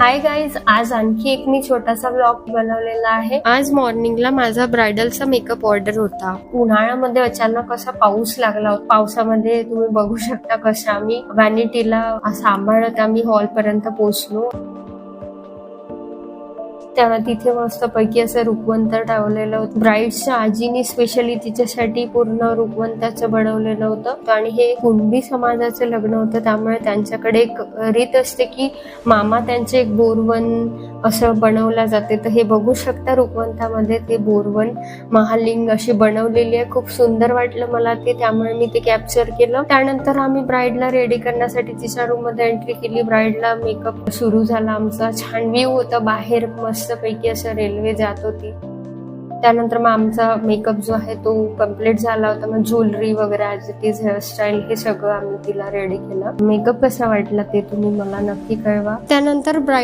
Hi guys, आज आणखी एक मी छोटासा ब्लॉग बनवलेला आहे। आज मॉर्निंगला माझा ब्रायडलचा मेकअप ऑर्डर होता। उन्हाळ्यामध्ये अचानक असा पाऊस लागला होता। पावसामध्ये तुम्ही बघू शकता कसं आम्ही व्हॅनिटीला सांभाळत आम्ही हॉल पर्यंत पोहोचलो। तेव्हा तिथे मस्त पैकी असं रुखवंत ठेवलेलं होतं। ब्राईडच्या आजीने स्पेशली तिच्यासाठी पूर्ण रुखवंताचं बनवलेलं होतं आणि हे कुणबी समाजाचं लग्न होतं, त्यामुळे त्यांच्याकडे एक रीत असते की मामा त्यांचे एक बोरवन असं बनवलं जाते। तर हे बघू शकता रुखवंतामध्ये ते बोरवन महालिंग अशी बनवलेली आहे। खूप सुंदर वाटलं मला ते, त्यामुळे मी ते कॅप्चर केलं। त्यानंतर आम्ही ब्राईडला रेडी करण्यासाठी तिच्या रूम मध्ये एंट्री केली। ब्राईडला मेकअप सुरू झाला आमचा। छान व्ह्यू होता बाहेर, मस्त पैकी असं रेल्वे जात होती। त्यानंतर मग आमचा मेकअप जो आहे तो कम्प्लीट झाला होता। मग ज्वेलरी वगैरे ॲज इट इज हेअरस्टाईल हे सगळं आम्ही तिला रेडी केलं। मेकअप कसा वाटला ते तुम्ही मला नक्की कळवा। त्यानंतर ब्राईड